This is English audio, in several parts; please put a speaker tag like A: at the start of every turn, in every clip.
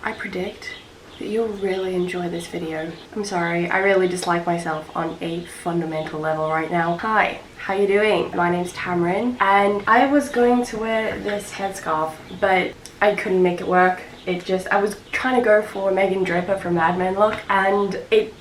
A: I predict that you'll really enjoy this video. I'm sorry, I really dislike myself on a fundamental level right now. Hi, how you doing? My name's Tamrin, and I was going to wear this headscarf, but I couldn't make it work. I was trying to go for Megan Draper from Mad Men look, and it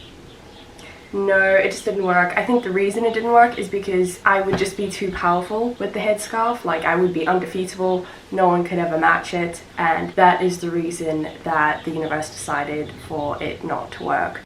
A: just didn't work. I think the reason it didn't work is because I would just be too powerful with the headscarf. Like, I would be undefeatable, no one could ever match it, and that is the reason that the universe decided for it not to work.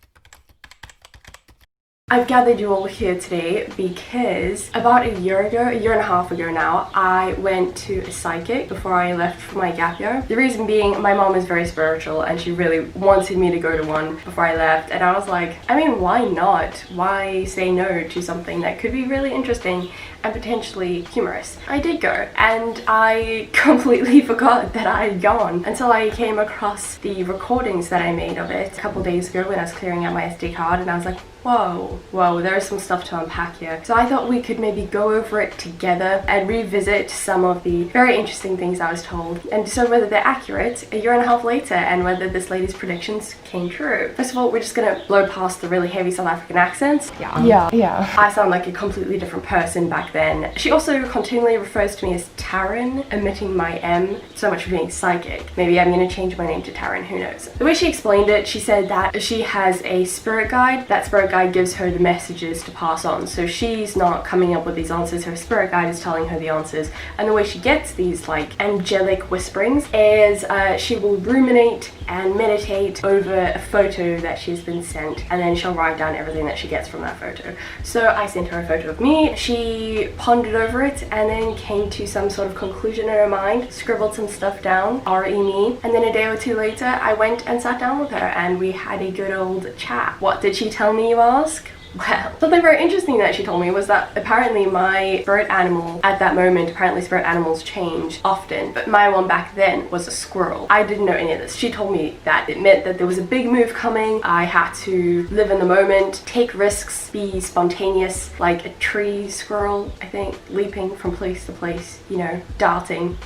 A: I've gathered you all here today because about a year and a half ago now, I went to a psychic before I left for my gap year. The reason being, my mom is very spiritual and she really wanted me to go to one before I left, and I was like, I mean, why not? Why say no to something that could be really interesting and potentially humorous? I did go, and I completely forgot that I had gone until I came across the recordings that I made of it a couple days ago when I was clearing out my SD card, and I was like, whoa, there's some stuff to unpack here. So I thought we could maybe go over it together and revisit some of the very interesting things I was told, and decide whether they're accurate a year and a half later and whether this lady's predictions came true. First of all, we're just gonna blow past the really heavy South African accents. Yeah. I sound like a completely different person back then. She also continually refers to me as Taryn, omitting my M, so much for being psychic. Maybe I'm gonna change my name to Taryn, who knows. The way she explained it, she said that she has a spirit guide. That spirit guide gives her the messages to pass on, so she's not coming up with these answers, her spirit guide is telling her the answers, and the way she gets these like angelic whisperings is she will ruminate and meditate over a photo that she's been sent, and then she'll write down everything that she gets from that photo. So I sent her a photo of me, she pondered over it and then came to some sort of conclusion in her mind, scribbled some stuff down, R.E. me, and then a day or two later I went and sat down with her and we had a good old chat. What did she tell me, you ask? Well, something very interesting that she told me was that apparently my spirit animal at that moment, apparently spirit animals change often, but my one back then was a squirrel. I didn't know any of this. She told me that it meant that there was a big move coming. I had to live in the moment, take risks, be spontaneous, like a tree squirrel, I think, leaping from place to place, you know, darting.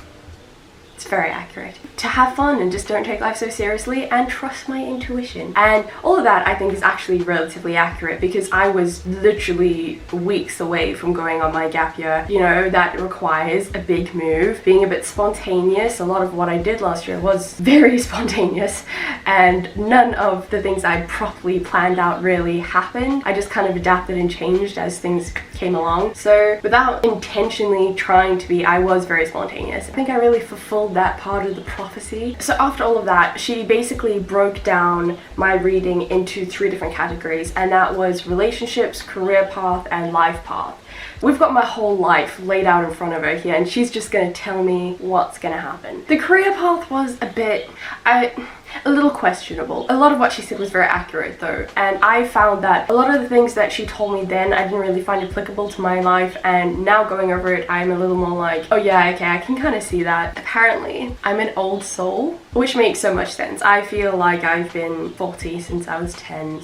A: It's very accurate. To have fun and just don't take life so seriously and trust my intuition. And all of that I think is actually relatively accurate because I was literally weeks away from going on my gap year. You know, that requires a big move, being a bit spontaneous. A lot of what I did last year was very spontaneous and none of the things I properly planned out really happened. I just kind of adapted and changed as things came along. So without intentionally trying to be, I was very spontaneous. I think I really fulfilled that part of the prophecy. So after all of that, she basically broke down my reading into 3 different categories, and that was relationships, career path, and life path. We've got my whole life laid out in front of her here, and she's just gonna tell me what's gonna happen. The career path was a little questionable. A lot of what she said was very accurate though, and I found that a lot of the things that she told me then I didn't really find applicable to my life, and now going over it I'm a little more like, oh yeah, okay, I can kind of see that. Apparently I'm an old soul, which makes so much sense. I feel like I've been 40 since I was 10,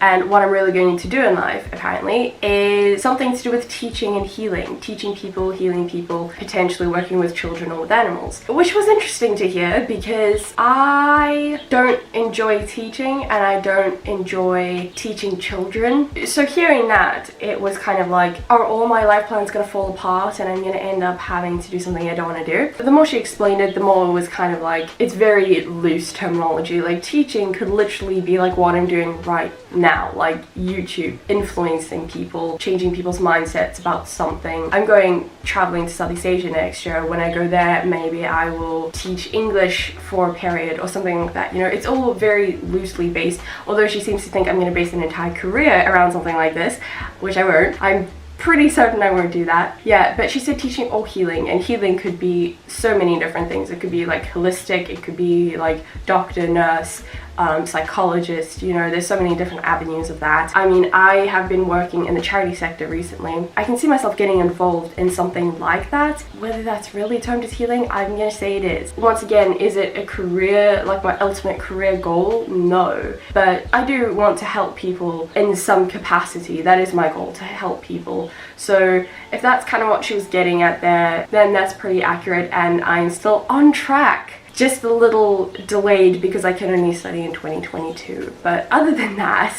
A: and what I'm really going to do in life apparently is something to do with teaching and healing, teaching people, healing people, potentially working with children or with animals, which was interesting to hear because I don't enjoy teaching and I don't enjoy teaching children. So hearing that, it was kind of like, are all my life plans gonna fall apart and I'm gonna end up having to do something I don't want to do? But the more she explained it, the more it was kind of like, it's very loose terminology. Like, teaching could literally be like what I'm doing right now, like YouTube, influencing people, changing people's mindsets about something. I'm going traveling to Southeast Asia next year. When I go there, maybe I will teach English for a period or something like that. You know, it's all very loosely based, although she seems to think I'm going to base an entire career around something like this, which I won't. I'm pretty certain I won't do that. Yeah, but she said teaching or healing, and healing could be so many different things. It could be like holistic, it could be like doctor, nurse, psychologist, you know, there's so many different avenues of that. I mean, I have been working in the charity sector recently. I can see myself getting involved in something like that. Whether that's really termed as healing, I'm gonna say it is. Once again, is it a career, like my ultimate career goal? No. But I do want to help people in some capacity. That is my goal, to help people. So if that's kind of what she was getting at there, then that's pretty accurate, and I'm still on track just a little delayed because I can only study in 2022. But other than that,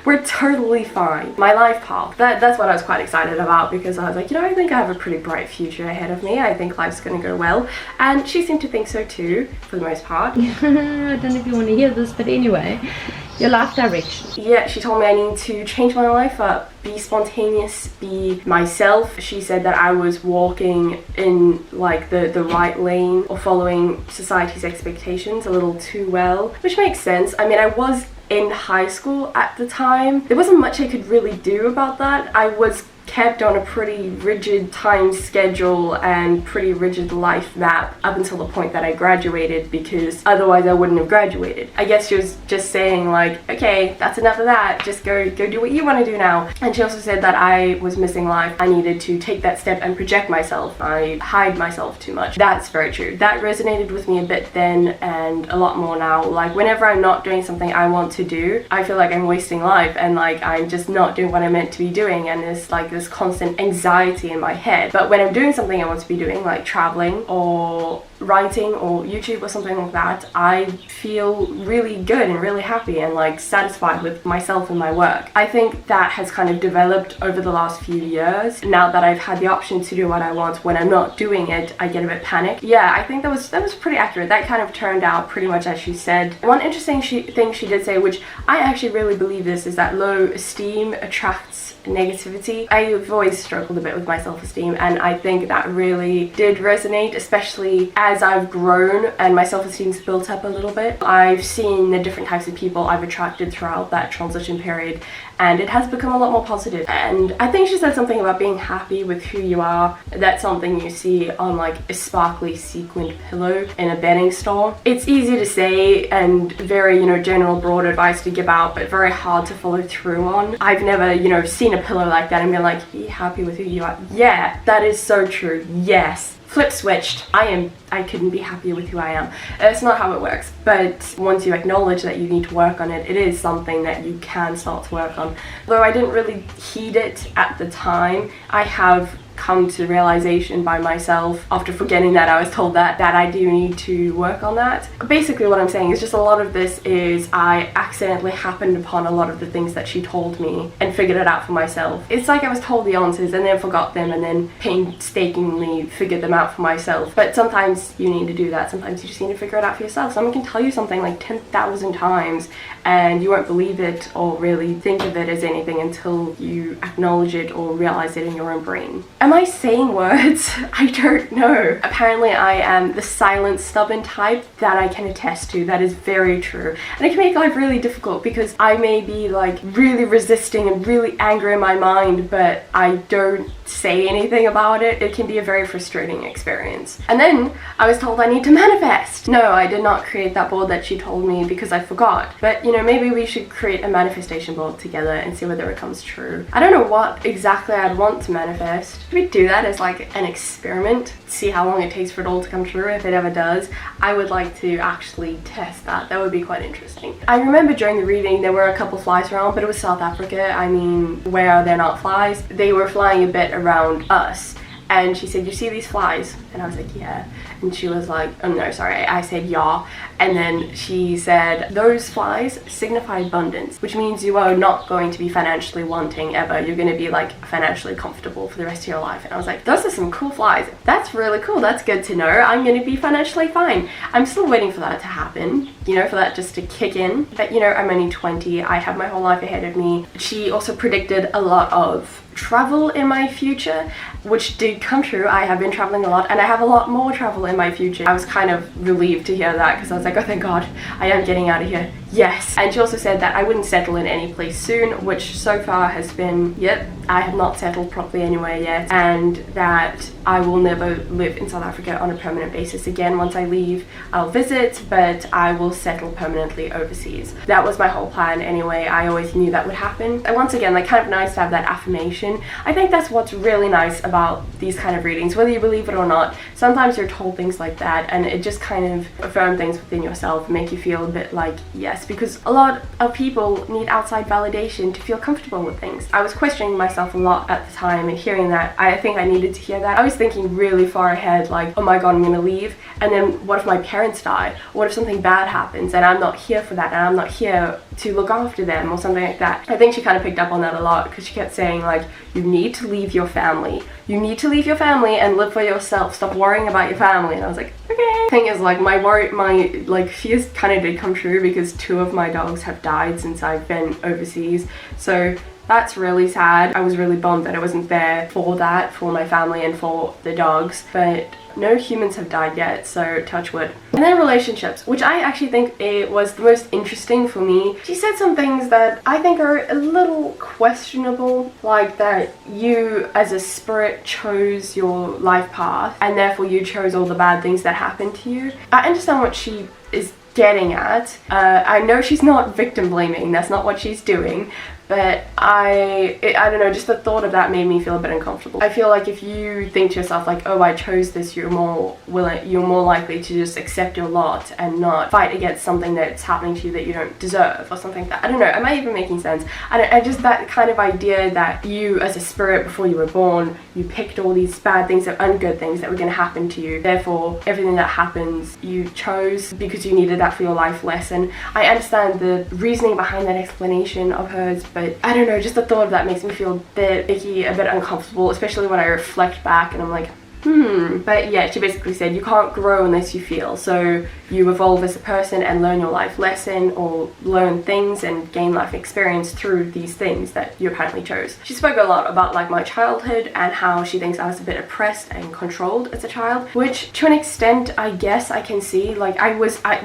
A: we're totally fine. My life path, that's what I was quite excited about, because I was like, you know, I think I have a pretty bright future ahead of me. I think life's gonna go well, and she seemed to think so too, for the most part.
B: I don't know if you want to hear this, but anyway, your life direction.
A: Yeah, she told me I need to change my life up, be spontaneous, be myself. She said that I was walking in like the right lane, or following society's expectations a little too well, which makes sense. I mean, I was in high school at the time. There wasn't much I could really do about that. I was kept on a pretty rigid time schedule and pretty rigid life map up until the point that I graduated, because otherwise I wouldn't have graduated. I guess she was just saying like, okay, that's enough of that, just go do what you want to do now. And she also said that I was missing life. I needed to take that step and project myself. I hide myself too much. That's very true. That resonated with me a bit then, and a lot more now. Like whenever I'm not doing something I want to do, I feel like I'm wasting life, and like I'm just not doing what I'm meant to be doing, and there's like this constant anxiety in my head. But when I'm doing something I want to be doing, like traveling or writing or YouTube or something like that, I feel really good and really happy and like satisfied with myself and my work. I think that has kind of developed over the last few years. Now that I've had the option to do what I want, when I'm not doing it, I get a bit panicked. Yeah, I think that was pretty accurate. That kind of turned out pretty much as she said. One interesting thing she did say, which I actually really believe this, is that low esteem attracts negativity. I've always struggled a bit with my self-esteem, and I think that really did resonate, especially as I've grown and my self-esteem's built up a little bit. I've seen the different types of people I've attracted throughout that transition period, and it has become a lot more positive. And I think she said something about being happy with who you are. That's something you see on like a sparkly sequined pillow in a bedding store. It's easy to say and very, you know, general broad advice to give out, but very hard to follow through on. I've never, you know, seen a pillow like that and been like, be happy with who you are. Yeah, that is so true. Yes. Flip switched. I couldn't be happier with who I am. It's not how it works, but once you acknowledge that you need to work on it, it is something that you can start to work on. Though I didn't really heed it at the time, I have come to realization by myself after forgetting that I was told that I do need to work on that. Basically what I'm saying is just a lot of this is I accidentally happened upon a lot of the things that she told me and figured it out for myself. It's like I was told the answers and then forgot them, and then painstakingly figured them out for myself. But sometimes you need to do that. Sometimes you just need to figure it out for yourself. Someone can tell you something like 10,000 times and you won't believe it or really think of it as anything until you acknowledge it or realize it in your own brain. Am I saying words? I don't know. Apparently I am the silent, stubborn type that I can attest to. That is very true. And it can make life really difficult because I may be like really resisting and really angry in my mind, but I don't say anything about it. It can be a very frustrating experience. And then I was told I need to manifest. No, I did not create that board that she told me because I forgot. But you know, maybe we should create a manifestation board together and see whether it comes true. I don't know what exactly I'd want to manifest. Should we do that as like an experiment? See how long it takes for it all to come true, if it ever does. I would like to actually test that. That would be quite interesting. I remember during the reading there were a couple flies around, but it was South Africa. I mean, where are there not flies? They were flying a bit around us. And she said, you see these flies? And I was like, yeah. And she was like, oh no, sorry, I said yeah. And then she said, those flies signify abundance, which means you are not going to be financially wanting ever. You're going to be like financially comfortable for the rest of your life. And I was like, those are some cool flies. That's really cool. That's good to know. I'm going to be financially fine. I'm still waiting for that to happen, you know, for that just to kick in. But you know, I'm only 20. I have my whole life ahead of me. She also predicted a lot of travel in my future, which did come true. I have been traveling a lot and I have a lot more travel in my future. I was kind of relieved to hear that because I was like, oh thank God, I am getting out of here. Yes. And she also said that I wouldn't settle in any place soon, which so far has been, yep, I have not settled properly anywhere yet, and that I will never live in South Africa on a permanent basis again. Once I leave, I'll visit, but I will settle permanently overseas. That was my whole plan anyway. I always knew that would happen. And once again, like, kind of nice to have that affirmation. I think that's what's really nice about these kind of readings, whether you believe it or not. Sometimes you're told things like that and it just kind of affirm things within yourself, make you feel a bit like, yes, guess, because a lot of people need outside validation to feel comfortable with things. I was questioning myself a lot at the time, and hearing that, I think I needed to hear that. I was thinking really far ahead, like, oh my god, I'm gonna leave, and then what if my parents die? What if something bad happens and I'm not here for that, and I'm not here to look after them, or something like that. I think she kind of picked up on that a lot, because she kept saying, like, you need to leave your family. You need to leave your family and live for yourself. Stop worrying about your family. And I was like, okay. Thing is, like, my fears kind of did come true, because 2 of my dogs have died since I've been overseas. So that's really sad. I was really bummed that I wasn't there for that, for my family and for the dogs. But no humans have died yet, so touch wood. And then relationships, which I actually think it was the most interesting for me. She said some things that I think are a little questionable, like that you as a spirit chose your life path and therefore you chose all the bad things that happened to you. I understand what she is getting at. I know she's not victim blaming, that's not what she's doing, but I don't know, just the thought of that made me feel a bit uncomfortable. I feel like if you think to yourself like, oh, I chose this, you're more likely to just accept your lot and not fight against something that's happening to you that you don't deserve, or something like that. I don't know, am I even making sense? I just, that kind of idea that you as a spirit, before you were born, you picked all these bad things, or ungood things that were going to happen to you, therefore everything that happens you chose because you needed that for your life lesson. I understand the reasoning behind that explanation of hers, but I don't know, just the thought of that makes me feel a bit icky, a bit uncomfortable, especially when I reflect back and I'm like, But yeah, she basically said you can't grow unless you feel. So you evolve as a person and learn your life lesson, or learn things and gain life experience through these things that you apparently chose. She spoke a lot about like my childhood and how she thinks I was a bit oppressed and controlled as a child, which to an extent I guess I can see. Like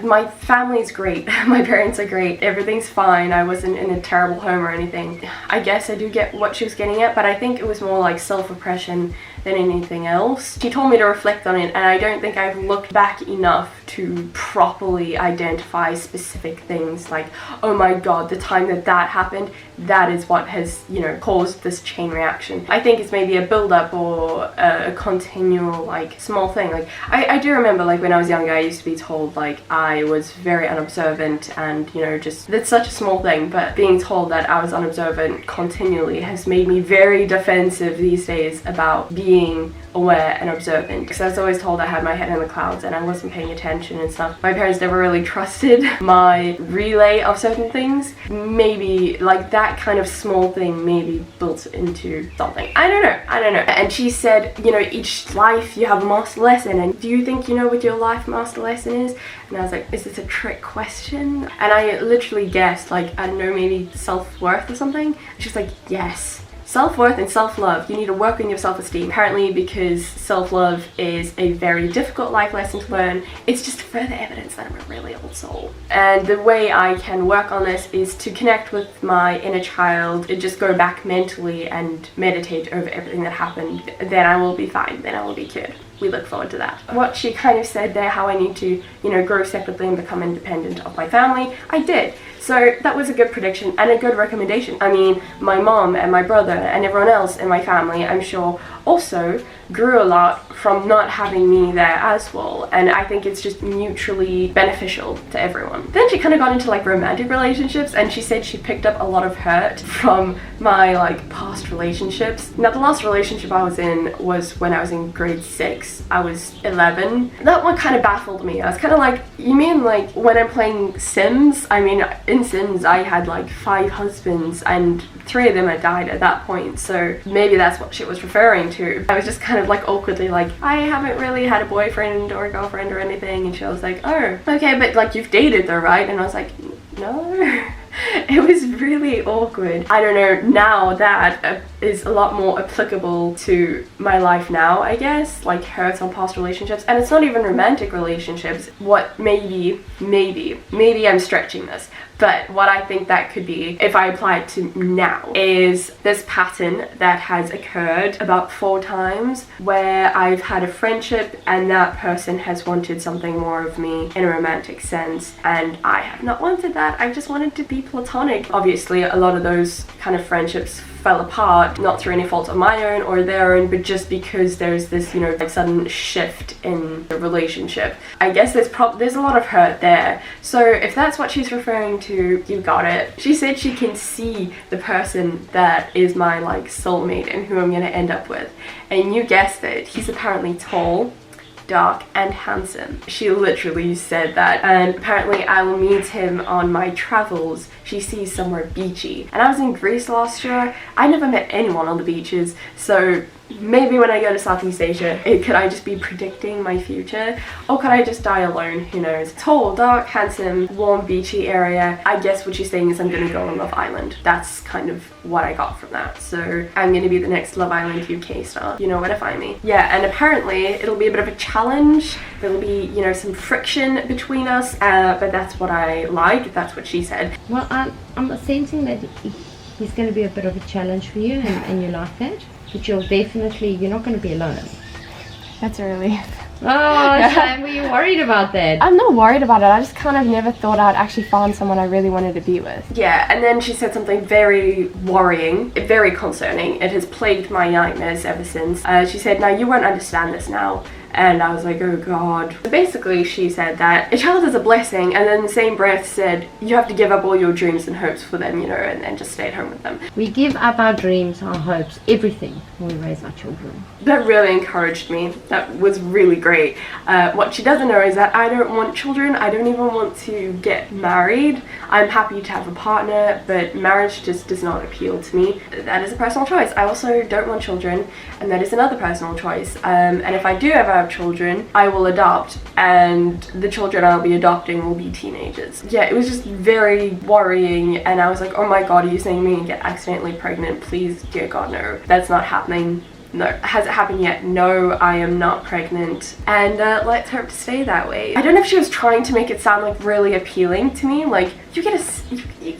A: my family's great, my parents are great, everything's fine, I wasn't in a terrible home or anything. I guess I do get what she was getting at, but I think it was more like self-oppression than anything else. She told me to reflect on it, and I don't think I've looked back enough to properly identify specific things like, oh my god, the time that happened, that is what has, you know, caused this chain reaction. I think it's maybe a build-up or a continual like small thing. Like I do remember like when I was younger I used to be told like I was very unobservant, and you know, just that's such a small thing, but being told that I was unobservant continually has made me very defensive these days about being aware and observant, because I was always told I had my head in the clouds and I wasn't paying attention and stuff. My parents never really trusted my relay of certain things. Maybe like that kind of small thing maybe built into something. I don't know. And she said, you know, each life you have a master lesson, and do you think you know what your life master lesson is? And I was like, is this a trick question? And I literally guessed like, I don't know, maybe self-worth or something. She's like, yes. Self-worth and self-love. You need to work on your self-esteem. Apparently because self-love is a very difficult life lesson to learn, it's just further evidence that I'm a really old soul. And the way I can work on this is to connect with my inner child, and just go back mentally and meditate over everything that happened. Then I will be fine, then I will be cured. We look forward to that. What she kind of said there, how I need to, you know, grow separately and become independent of my family, I did. So that was a good prediction and a good recommendation. I mean, my mom and my brother and everyone else in my family, I'm sure, also grew a lot from not having me there as well, and I think it's just mutually beneficial to everyone. Then she kind of got into like romantic relationships, and she said she picked up a lot of hurt from my like past relationships. Now the last relationship I was in was when I was in grade 6. I was 11. That one kind of baffled me. I was kind of like, you mean like when I'm playing Sims? I mean, in Sims I had like 5 husbands and 3 of them had died at that point, so maybe that's what she was referring to. I was just kind of like awkwardly like, I haven't really had a boyfriend or a girlfriend or anything, and she was like, oh, okay, but like you've dated though, right? And I was like, no. It was really awkward. I don't know, now that is a lot more applicable to my life now, I guess, like hurts on past relationships. And it's not even romantic relationships. What maybe I'm stretching this, but what I think that could be, if I apply it to now, is this pattern that has occurred about 4 times where I've had a friendship and that person has wanted something more of me in a romantic sense, and I have not wanted that. I've just wanted to be platonic. Obviously, a lot of those kind of friendships fell apart, not through any fault of my own or their own, but just because there's this, you know, like sudden shift in the relationship. I guess there's a lot of hurt there. So if that's what she's referring to, you got it. She said she can see the person that is my like soulmate and who I'm gonna end up with. And you guessed it, he's apparently tall, dark and handsome. She literally said that, and apparently I will meet him on my travels. She sees somewhere beachy. And I was in Greece last year. I never met anyone on the beaches, so maybe when I go to Southeast Asia, could I just be predicting my future? Or could I just die alone? Who knows? Tall, dark, handsome, warm, beachy area. I guess what she's saying is I'm gonna go on Love Island. That's kind of what I got from that. So I'm gonna be the next Love Island UK star. You know where to find me. Yeah, and apparently it'll be a bit of a challenge. There'll be, you know, some friction between us, but that's what I like. That's what she said.
B: Well, I'm sensing that he's going to be a bit of a challenge for you, and you like that. But you're not going to be alone.
A: That's a relief.
B: Oh, Shane, were you worried about that?
A: I'm not worried about it. I just kind of never thought I'd actually find someone I really wanted to be with. Yeah, and then she said something very worrying, very concerning. It has plagued my nightmares ever since. She said, "Now you won't understand this now." And I was like, oh god. Basically, she said that a child is a blessing, and then in the same breath said, you have to give up all your dreams and hopes for them, you know, and just stay at home with them.
B: We give up our dreams, our hopes, everything when we raise our children.
A: That really encouraged me. That was really great. What she doesn't know is that I don't want children. I don't even want to get married. I'm happy to have a partner, but marriage just does not appeal to me. That is a personal choice. I also don't want children, and that is another personal choice. And if I do ever have children, I will adopt, and the children I'll be adopting will be teenagers. Yeah, it was just very worrying, and I was like, oh my god, are you saying me and get accidentally pregnant? Please, dear god, no. That's not happening. No. Has it happened yet? No, I am not pregnant. And let's hope to stay that way. I don't know if she was trying to make it sound like really appealing to me, like you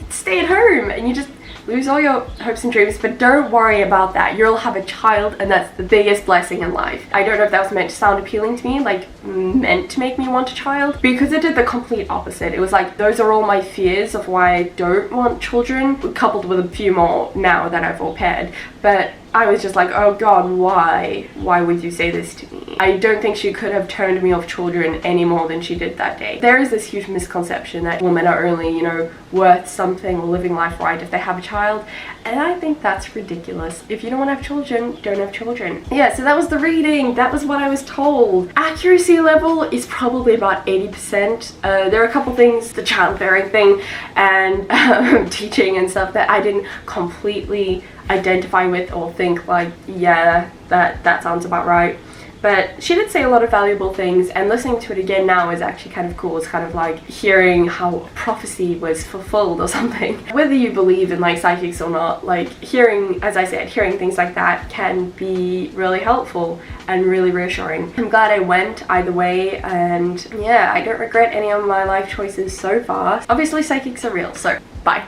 A: stay at home and you just lose all your hopes and dreams, but don't worry about that. You'll have a child, and that's the biggest blessing in life. I don't know if that was meant to sound appealing to me, like meant to make me want a child, because it did the complete opposite. It was like, those are all my fears of why I don't want children, coupled with a few more now that I've au paired. But I was just like, oh god, why? Why would you say this to me? I don't think she could have turned me off children any more than she did that day. There is this huge misconception that women are only, you know, worth something or living life right if they have a child, and I think that's ridiculous. If you don't want to have children, don't have children. Yeah, so that was the reading. That was what I was told. Accuracy level is probably about 80%. There are a couple things, the childbearing thing and teaching and stuff, that I didn't completely identify with or think like, yeah, that sounds about right. But she did say a lot of valuable things, and listening to it again now is actually kind of cool. It's kind of like hearing how prophecy was fulfilled or something. Whether you believe in like psychics or not, like hearing, as I said, hearing things like that can be really helpful and really reassuring. I'm glad I went either way, and yeah, I don't regret any of my life choices so far. Obviously psychics are real, so bye.